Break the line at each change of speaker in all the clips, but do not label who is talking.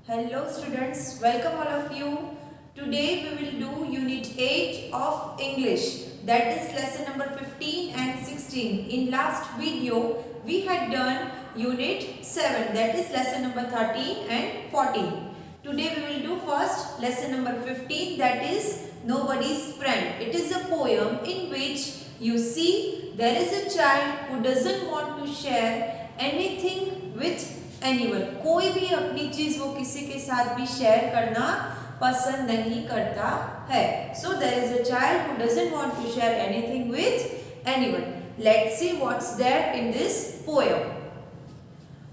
Hello students, welcome all of you. Today we will do unit 8 of English, that is lesson number 15 and 16. In last video we had done unit 7, that is lesson number 13 and 14. Today we will do first lesson number 15, that is Nobody's Friend. It is a poem in which you see there is a child who doesn't want to share anything with anyone, कोई भी अपनी चीज वो किसी के साथ भी share करना पसंद नहीं करता है. So there is a child who doesn't want to share anything with anyone. Let's see what's there in this poem.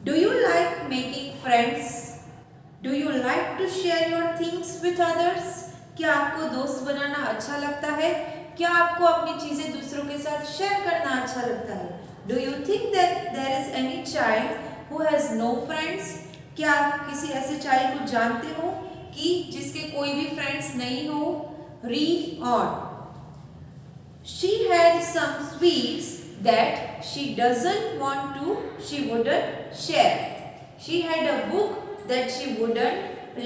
Do you like making friends? Do you like to share your things with others? क्या आपको दोस्त बनाना अच्छा लगता है? क्या आपको अपनी चीजें दूसरों के साथ शेयर करना अच्छा लगता है? Do you think that there is any child who has no friends? क्या आप किसी ऐसे चाइल्ड को जानते हो कि जिसके कोई भी फ्रेंड्स नहीं हो? Read on. She had some sweets that she wouldn't share. She had a book that she wouldn't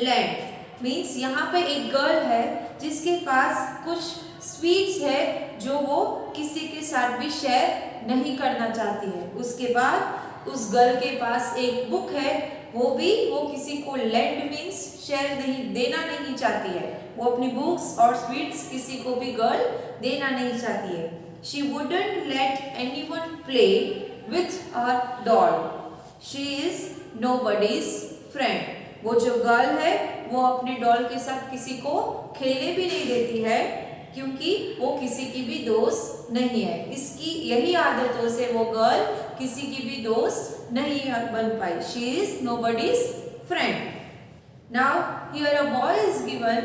lend. Means यहाँ पे एक गर्ल है जिसके पास कुछ स्वीट्स है जो वो किसी के साथ भी शेयर नहीं करना चाहती है. उसके बाद उस गर्ल के पास एक बुक है, वो किसी को लेंड मीन्स शेयर देना नहीं चाहती है. वो अपनी बुक्स और स्वीट्स किसी को भी गर्ल देना नहीं चाहती है. She wouldn't late anyone play with her doll. She is nobody's friend. वो जो गर्ल है वो अपने डॉल के साथ किसी को खेलने भी नहीं देती है क्योंकि वो किसी की भी दोस्त नहीं है. इसकी यही आदतों से वो गर्ल किसी की भी दोस्त नहीं बन पाई. She is nobody's friend. Now here a boy is given.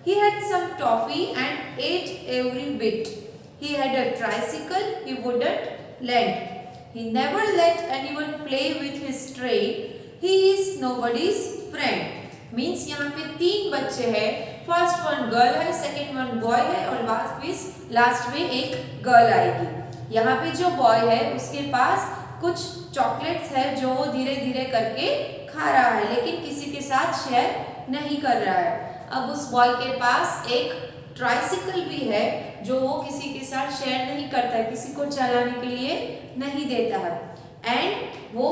He had some toffee and ate every bit. He had a tricycle he wouldn't lend. He never let anyone play with his train. He is nobody's friend. Means यहाँ पे 3 बच्चे हैं. First one girl है, second one boy है और last में एक girl आएगी. यहाँ पे जो बॉय है उसके पास कुछ चॉकलेट्स है जो वो धीरे धीरे करके खा रहा है लेकिन किसी के साथ शेयर नहीं कर रहा है. अब उस बॉय के पास एक ट्राइसिकल भी है जो वो किसी के साथ शेयर नहीं करता है, किसी को चलाने के लिए नहीं देता है. एंड वो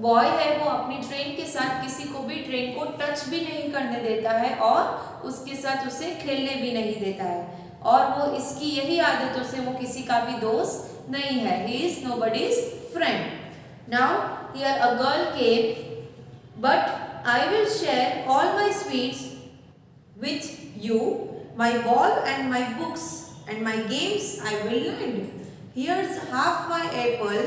बॉय है वो अपनी ट्रेन के साथ किसी को भी ट्रेन को टच भी नहीं करने देता है और उसके साथ उसे खेलने भी नहीं देता है. और वो इसकी यही आदतों से वो किसी का भी दोस्त नहीं है. ही is nobody's friend. Now here a girl came, but I will share all my sweets with you. My ball and my books and my games I will land. Here's half my apple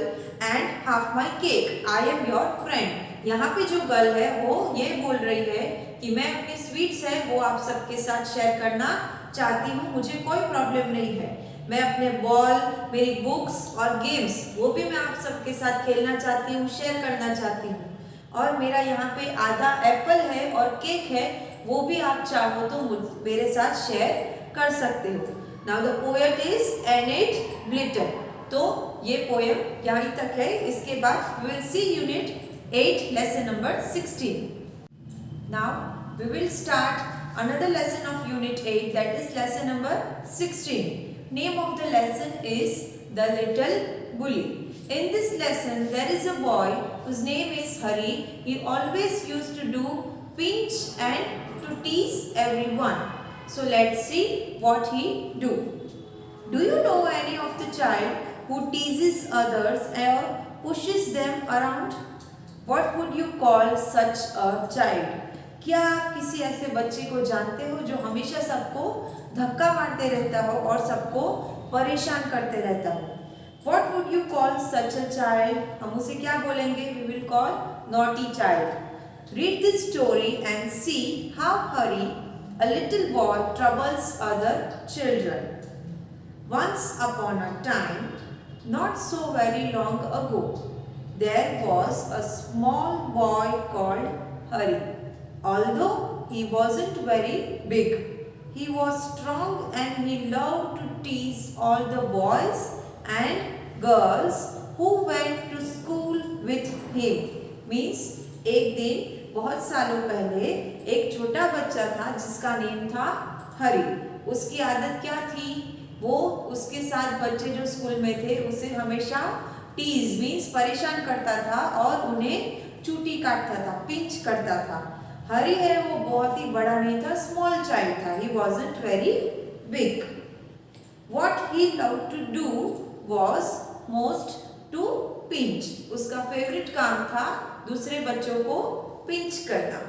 and half my cake. I am your friend. यहाँ पे जो girl है वो ये बोल रही है कि मैं अपनी स्वीट्स है वो आप सबके साथ शेयर करना चाहती हूँ, मुझे कोई प्रॉब्लम नहीं है. मैं अपने बॉल, मेरी बुक्स और गेम्स वो भी मैं आप सबके साथ खेलना चाहती हूँ, शेयर करना चाहती हूँ. और मेरा यहाँ पे आधा एप्पल है और केक है, वो भी आप चाहो तो मेरे साथ शेयर कर सकते हो. Now the poet is Enid Blyton. तो ये पोएम यहाँ तक है. इसके बाद we will see unit 8 lesson number 16. Now we will start another lesson of unit 8, that is lesson number 16. Name of the lesson is The Little Bully. In this lesson there is a boy whose name is Hari. He always used to do pinch and to tease everyone. So let's see what he do. Do you know any of the child who teases others or pushes them around? What would you call such a child? क्या आप किसी ऐसे बच्चे को जानते हो जो हमेशा सबको धक्का मारते रहता हो और सबको परेशान करते रहता हो? What would you call such a child? हम उसे क्या बोलेंगे? We will call naughty child. Read this story and see how Hari, a little boy, troubles other children. Once upon a time, not so very long ago, there was a small boy called Hari. Although he wasn't very big, he was strong and he loved to tease all the boys and girls who went to school with him. Means एक दिन बहुत सालों पहले एक छोटा बच्चा था जिसका नेम था हरी। उसकी आदत क्या थी? वो उसके साथ बच्चे जो स्कूल में थे उसे हमेशा टीज मीन्स परेशान करता था और उन्हें चूटी काटता था, पिंच करता था। हरी है वो बहुत ही बड़ा नहीं था, स्मॉल चाइल्ड था। He wasn't very big. What he love to do was most to pinch. उसका फेवरेट काम था दूसरे बच्चों को पिंच करना।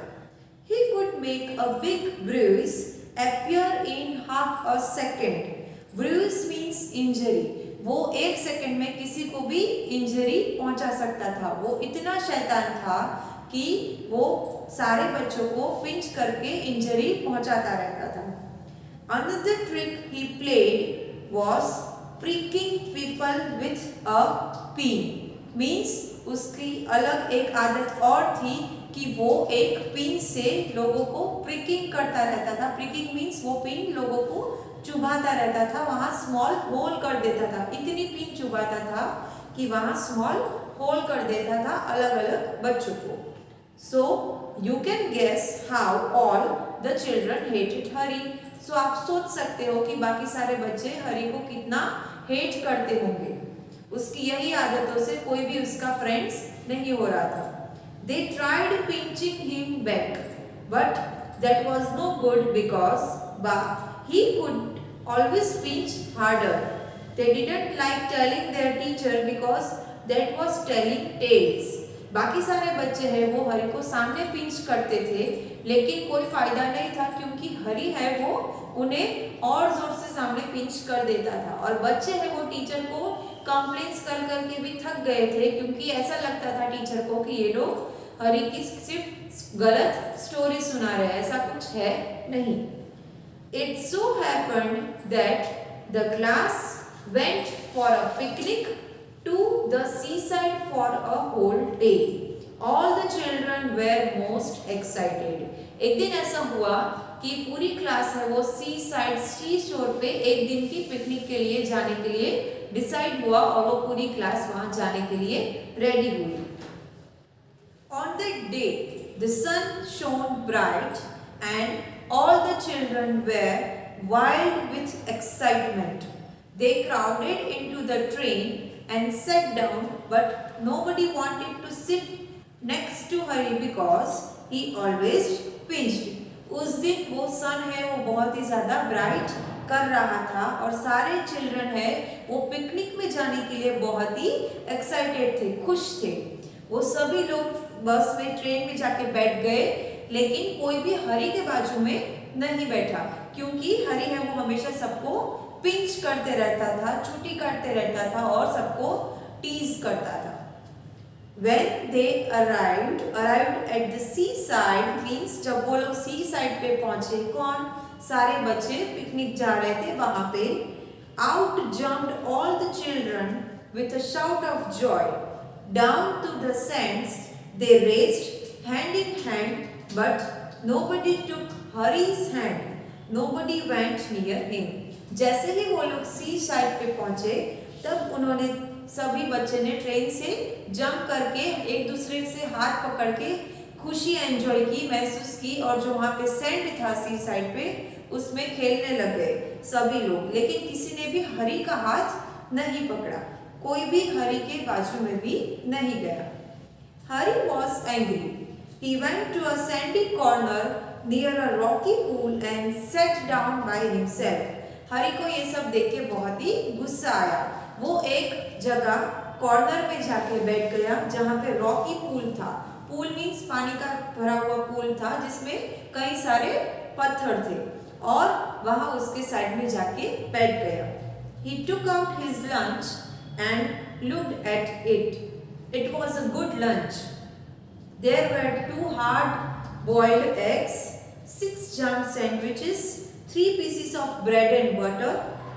He could make a big bruise appear in half a second. Bruise means injury. वो 1 second में किसी को भी इंजरी पहुंचा सकता था। वो इतना शैतान था कि वो सारे बच्चों को पिंच करके इंजरी पहुंचाता रहता था। Another trick he played was pricking people with a pin. Means उसकी अलग एक आदत और थी कि वो एक पिन से लोगों को प्रिकिंग करता रहता था। प्रिकिंग मीन्स वो पिन लोगों को चुभाता रहता था, वहाँ स्मॉल होल कर देता था। इतनी पिन चुभाता था कि वहाँ स्मॉल होल कर देता था अलग अलग बच्चों को। So you can guess how all the children hated Harry. So आप सोच सकते हो कि बाकी सारे बच्चे हरी को कितना हेट करते होंगे। उसकी यही आदतों से कोई भी उसका फ्रेंड्स नहीं हो रहा था। They tried pinching him back, but that was no good because he could always pinch harder. They didn't like telling their teacher because that was telling tales. बाकी सारे बच्चे हैं वो हरी को सामने पिंच करते थे, लेकिन कोई फायदा नहीं था क्योंकि हरी है वो उन्हें और जोर से सामने पिंच कर देता था। और बच्चे हैं वो टीचर को कंप्लेंट्स कर करके भी थक गए थे क्योंकि ऐसा लगता था टीचर को कि ये लोग हरी की सिर्फ गलत स्टोरी सुना रहे हैं, ऐसा कुछ है नहीं। It so happened that the class went for a picnic to the seaside for a whole day. All the children were most excited. एक दिन ऐसा हुआ कि पूरी क्लास है वो सी साइड सी शोर पे एक दिन की पिकनिक के लिए जाने के लिए डिसाइड हुआ और वो पूरी क्लास वहां जाने के लिए रेडी हुई। On that day, the sun shone bright and all the children were wild with excitement. They crowded into the train and sat down, but nobody wanted to sit next to Hari because he always pinched. उस दिन वो सन है वो बहुत ही ज़्यादा bright कर रहा था और सारे चिल्ड्रन है वो पिकनिक में जाने के लिए बहुत ही एक्साइटेड थे, खुश थे। वो सभी लोग बस में ट्रेन में जाके बैठ गए, लेकिन कोई भी हरी के बाजू में नहीं बैठा क्योंकि हरी है वो हमेशा सबको पिंच करते रहता था, चूटी काटते रहता था और सबको टीज करता था। When they arrived at the seaside means जब वो लोग सी साइड पे पहुंचे, कौन? सारे बच्चे पिकनिक जा रहे थे वहां पे। Out jumped all the children with a shout of joy. Down to the sands they raced hand in hand, but nobody took Hari's hand. Nobody went near him. जैसे ही वो लोग सी साइड पे पहुंचे तब उन्होंने सभी बच्चे ने ट्रेन से जंप करके एक दूसरे से हाथ पकड़ के खुशी एंजॉय की, महसूस की और जो वहाँ पे सैंड था सी साइड पे उसमें खेलने लग गए सभी लोग। लेकिन किसी ने भी हरी का हाथ नहीं पकड़ा, कोई भी हरी के बाजू में भी नहीं गया। हरी was angry. He went to a sandy corner near a rocky pool and sat down by himself. हरी को ये सब देख के बहुत ही गुस्सा आया। वो एक जगह कॉर्नर में जाके बैठ गया जहाँ पे रॉकी पूल था। पूल मीन्स पानी का भरा हुआ पूल था जिसमें कई सारे पत्थर थे और वहाँ उसके साइड में जाके बैठ गया। He took out his lunch and looked at it. It was a good lunch. There were 2 hard-boiled eggs, 6 jam sandwiches, 3 pieces of bread and butter,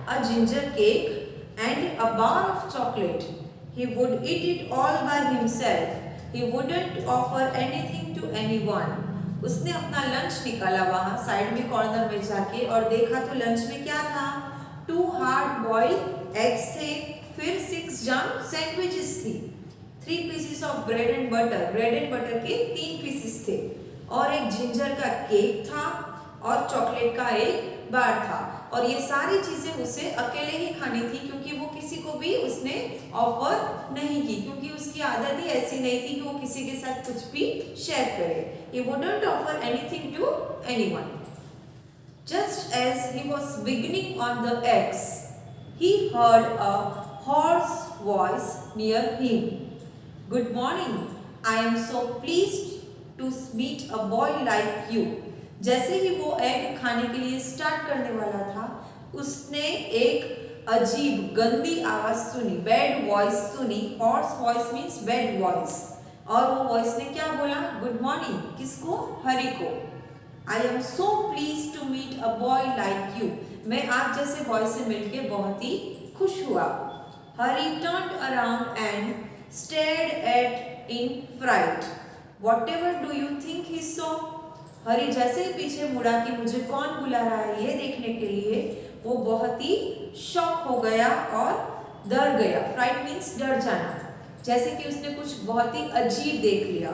a ginger cake, and a bar of chocolate. He would eat it all by himself. He wouldn't offer anything to anyone. उसने अपना lunch निकाला वहाँ side में corner में जाके और देखा तो लंच में क्या था? 2 हार्ड बॉइल्ड एग्स थे, फिर 6 जाम सैंडविचेस थी, 3 pieces of bread and butter, bread and butter के 3 पीसेस थे, और एक जिंजर का केक था, और चॉकलेट का एक बार था। और ये सारी चीजें उसे अकेले ही खानी थी, क्योंकि वो किसी को भी उसने ऑफर नहीं की, क्योंकि उसकी आदत ही ऐसी नहीं थी कि वो किसी के साथ कुछ भी शेयर करे। He wouldn't offer anything to anyone. Just as he was beginning on the X, he heard a hoarse voice near him. Good morning. I am so pleased to meet a boy like you. जैसे ही वो egg खाने के लिए start करने वाला था, उसने एक अजीब गंदी आवाज सुनी, बैड वॉइस सुनी। Hoarse voice means bad voice. और वो वॉइस ने क्या बोला? Good morning. किसको? हरि को। I am so please to meet a boy like you. मैं आप जैसे बॉय से मिलके बहुत ही खुश हुआ। Hari turned around and stared at in fright. Whatever do you think he saw? Hari जैसे ही पीछे मुड़ा कि मुझे कौन बुला रहा है ये देखने के लिए, वो बहुत ही शॉक हो गया और डर गया। फ्राइट मीन्स डर जाना, जैसे कि उसने कुछ बहुत ही अजीब देख लिया।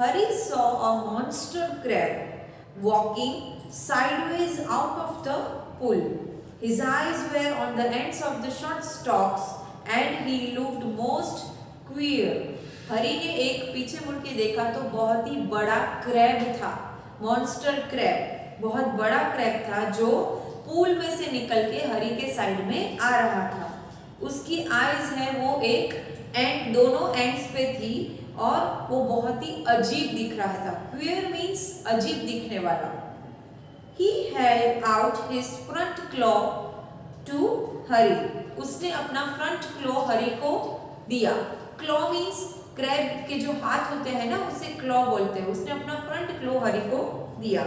Hari saw a monster crab walking sideways out of the pool. His eyes were on the ends of the short stalks and he looked most queer. Hari ने एक पीछे मुड़ के देखा तो बहुत ही बड़ा क्रैब था, मॉन्स्टर क्रैब, बहुत बड़ा क्रैब था जो पूल में से निकल के हरि के साइड में आ रहा था। उसकी आईज है वो एक एंड, दोनों एंड्स पे थी, और वो बहुत ही अजीब दिख रहा था। क्वियर मीन्स अजीब दिखने वाला। He held out his front claw to Hari. उसने अपना फ्रंट क्लॉ हरि को दिया। क्लॉ मीन्स क्रैब के जो हाथ होते हैं ना, उसे क्लॉ बोलते हैं। उसने अपना फ्रंट क्लॉ हरि को दिया।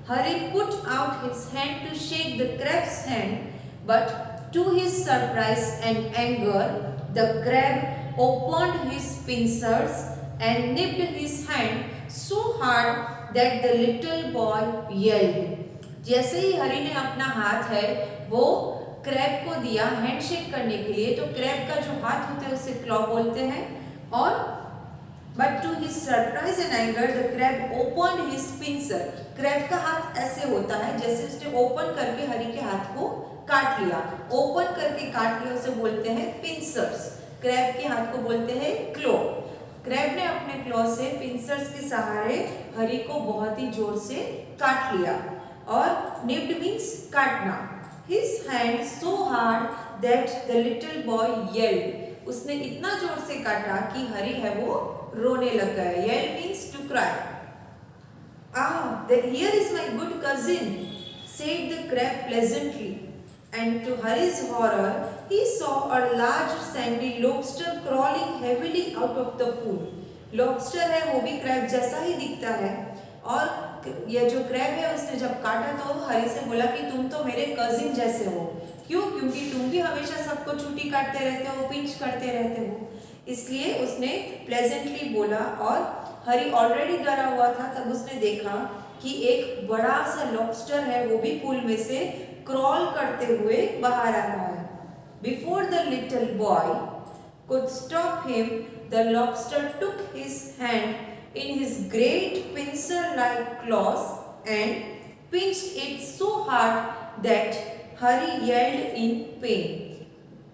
Hari put out his hand to shake the crab's hand, but to his surprise and anger the crab opened his pincers and nipped his hand so hard that the little boy yelled. जैसे ही हरि ने अपना हाथ है वो crab को दिया handshake करने के लिए, तो क्रैब का जो हाथ होता है उसे क्लॉ बोलते हैं। और but to his surprise and anger the crab opened his pincer. Crab का हाथ ऐसे होता है जैसे उसने ओपन करके हरि के हाथ को काट लिया। ओपन करके काट लिया उसे बोलते हैं पिंसर्स। क्रैब के हाथ को बोलते हैं क्लो। क्रैब ने अपने क्लॉ से पिंसर्स के सहारे हरि को बहुत ही जोर से काट लिया। और निप्ड मीन्स काटना। His hand so hard that the little boy yelled. उसने इतना जोर से काटा कि हरि है वो रोने लग गया। Yelled means to cry. Here is my good cousin, said the crab pleasantly. And to Hari's horror, he saw a large sandy lobster crawling heavily out of the pool. Lobster है वो भी क्रैब जैसा ही दिखता है, और यह जो crab है उसने जब काटा तो हरि से बोला कि तुम तो मेरे कजिन जैसे हो। क्यों? क्योंकि तुम भी हमेशा सबको चूटी काटते रहते हो, पिंच करते रहते हो, इसलिए उसने प्लेजेंटली बोला। और हरि ऑलरेडी डरा हुआ था, तब उसने देखा कि एक बड़ा सा लॉबस्टर है वो भी पूल में से क्रॉल करते हुए बाहर आ रहा है। Before the little boy could stop him, the lobster took his hand in his great pincer-like claws and pinched it so hard that Hari yelled in pain.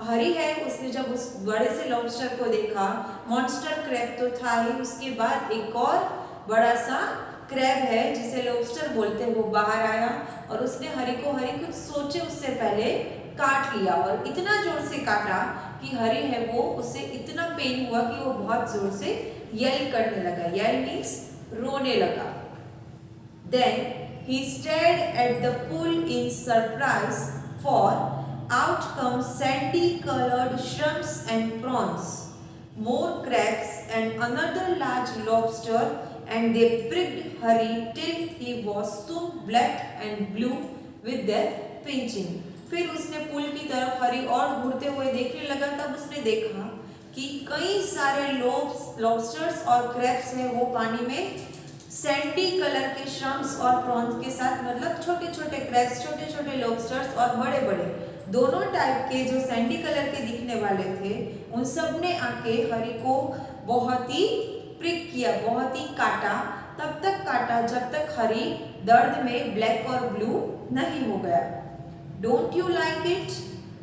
Hari है उसने जब उस बड़े से लॉबस्टर को देखा, मॉन्स्टर क्रैब तो था ही, उसके बाद एक और बड़ा सा क्रैब है जिसे लॉबस्टर बोलते हैं वो बाहर आया, और उसने हरि कुछ सोचे उससे पहले काट लिया। और इतना जोर से काटा कि हरि है वो उसे इतना पेन हुआ कि वो बहुत जोर से येल करने लगा। येल मीन्स रोने लगा। Then he stared at the pool in surprise, for out come sandy colored shrimps and prawns, more crabs and another large lobster, and they pricked Hari till he was soon black and blue with their pinching. फिर उसने पुल की तरफ हरि और घूरते हुए देखने लगा। तब उसने देखा कि कई सारे लॉबस्टर्स और क्रैब्स हैं वो पानी में सैंडी कलर के श्रम्प्स और प्रॉन्स के साथ, मतलब छोटे छोटे क्रैब्स, छोटे छोटे लॉबस्टर्स और बड़े बड़े दोनों टाइप के जो सैंडी कलर के दिखने वाले थे उन सब ने आके हरी को बहुत ही प्रिक किया, बहुत ही काटा। तब तक काटा जब तक हरी दर्द में ब्लैक और ब्लू नहीं हो गया। Don't you like it?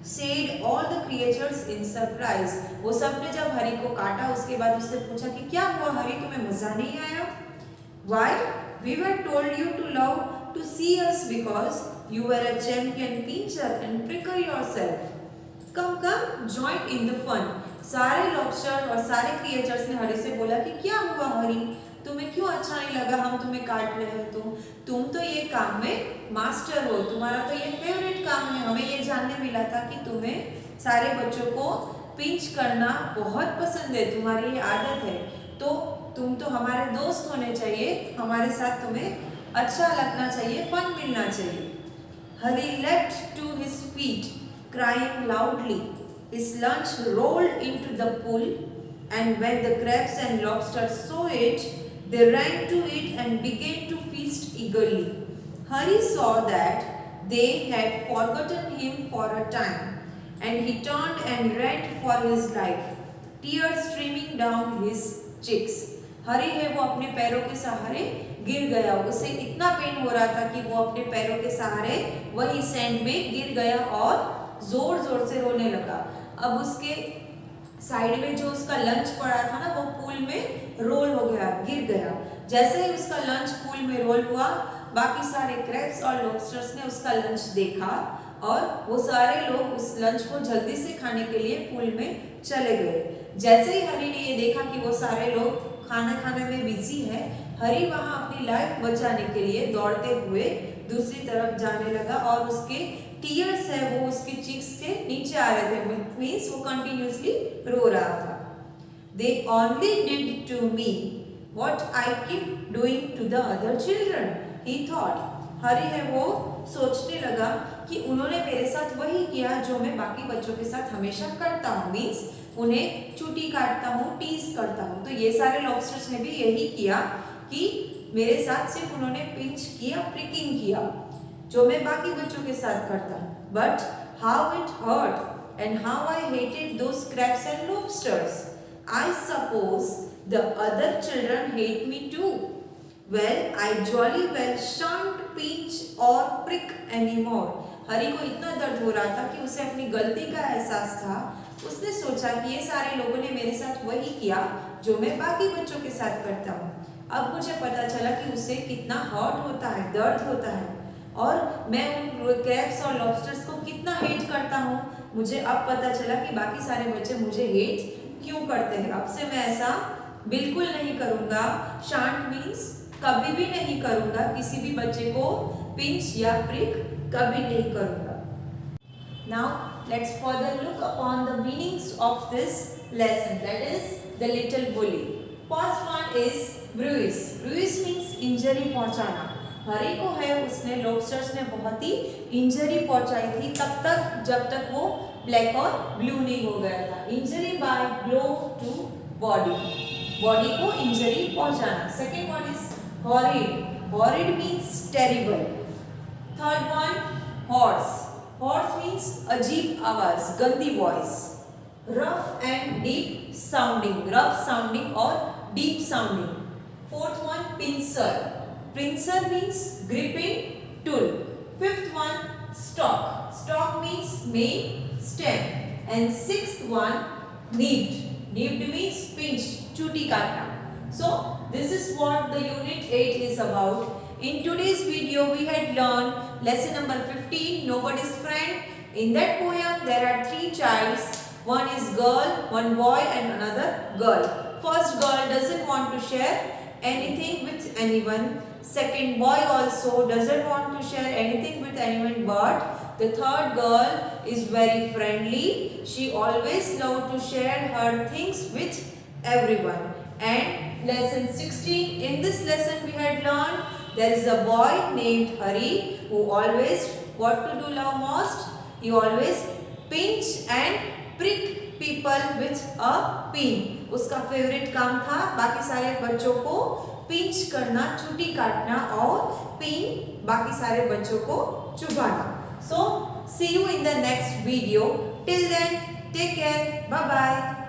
Said all the creatures in surprise. वो सब ने जब हरी को काटा उसके बाद उससे पूछा कि क्या हुआ हरी, तुम्हें मजा नहीं आया? Why? We were told you to love to see us because you were a champion pincher and pricker yourself. Come, join in the fun. सारे लॉबस्टर और सारे क्रिएचर्स ने हरी से बोला कि क्या हुआ हरी, तुम्हें क्यों अच्छा नहीं लगा हम तुम्हें काट रहे हैं? तुम तो ये काम में मास्टर हो, तुम्हारा तो ये फेवरेट काम है। हमें ये जानने मिला था कि तुम्हें सारे बच्चों को पिंच करना बहुत पसंद है, तुम्हारी ये आदत है, तो तुम तो हमारे दोस्त होने चाहिए, हमारे साथ तुम्हें अच्छा लगना चाहिए, फन मिलना चाहिए। Hurry leapt to his feet, crying loudly. His lunch rolled into the pool, and when the crabs and lobsters saw it, they ran to it and began to feast eagerly. Hurry saw that they had forgotten him for a time, and he turned and ran for his life, tears streaming down his cheeks. हरी है वो अपने पैरों के सहारे गिर गया, उसे इतना पेन हो रहा था कि वो अपने पैरों के सहारे वही सैंड में गिर गया और जोर जोर से रोने लगा। अब उसके साइड में जो उसका लंच पड़ा था ना वो पूल में रोल हो गया, गिर गया। जैसे ही उसका लंच पूल में रोल हुआ, बाकी सारे क्रैब्स और लॉबस्टर्स ने उसका लंच देखा और वो सारे लोग उस लंच को जल्दी से खाने के लिए पूल में चले गए। जैसे ही हरी ने ये देखा कि वो सारे लोग खाना खाने में बिजी है, हरी वहां अपनी लाइफ बचाने के लिए दौड़ते हुए दूसरी तरफ जाने लगा और उसके टीयर्स है वो उसके चीक्स से नीचे आ रहे थे, मीन्स वो कंटिन्यूसली रो रहा था। They only did to me what I keep doing to the other children, he thought. हरी है वो सोचने लगा कि उन्होंने मेरे साथ वही किया जो मैं बाकी बच्चों के साथ हमेशा करता हूँ, मीन्स उन्हें चूटी काटता हूँ, टीज करता हूँ। तो ये सारे लॉबस्टर्स ने भी यही किया कि मेरे साथ सिर्फ उन्होंने पिंच किया, प्रिकिंग किया, जो मैं बाकी बच्चों के साथ करता हूँ। But how it hurt and how I hated those crabs and lobsters. I suppose the other children hate me too. Well, I jolly well shan't pinch or prick anymore. Hari को इतना दर्द हो रहा था कि उसे अपनी गलती का एहसास था। उसने सोचा कि ये सारे लोगों ने मेरे साथ वही किया जो मैं बाकी बच्चों के साथ करता हूँ। अब मुझे पता चला कि उसे कितना हर्ट होता है, दर्द होता है, और मैं उन क्रैब्स और लॉबस्टर्स को कितना हेट करता हूँ। मुझे अब पता चला कि बाकी सारे बच्चे मुझे हेट क्यों करते हैं। अब से मैं ऐसा बिल्कुल नहीं करूँगा। शांट मीन्स कभी भी नहीं करूँगा, किसी भी बच्चे को पिंच या प्रिक कभी नहीं करूँगा। Now let's further look upon the meanings of this lesson, that is the little bully. First one is bruise. Bruise means injury पहुँचाना। हरी को है उसने लॉबस्टर्स ने बहुत ही इंजरी पहुँचाई थी तब तक जब तक वो ब्लैक और ब्लू नहीं हो गया था। Injury by blow to body, body को इंजरी पहुँचाना। Second one is horrid. Horrid means terrible. Third one, hoarse. Hoarse means अजीब आवाज, गंदी voice. Rough and deep sounding. Rough sounding और deep sounding. Fourth one, pincer. Pincer means gripping tool. Fifth one, stalk. Stalk means main stem. And sixth one, nibbed. Nibbed means pinch, चूटी काटना। So this is what the unit 8 is about. In today's video we had learned lesson number 15, Nobody's Friend. In that poem there are 3 childs. One is girl, one boy and another girl. First girl doesn't want to share anything with anyone. Second boy also doesn't want to share anything with anyone, but the third girl is very friendly. She always loves to share her things with everyone. And lesson 16, in this lesson we had learned there is a boy named Hari who always what to do love most? He always pinch and prick people with a pin. उसका favourite काम था बाकी सारे बच्चों को pinch करना, चूटी काटना और पिन बाकी सारे बच्चों को चुभाना। So See you in the next video. Till then, take care. Bye bye.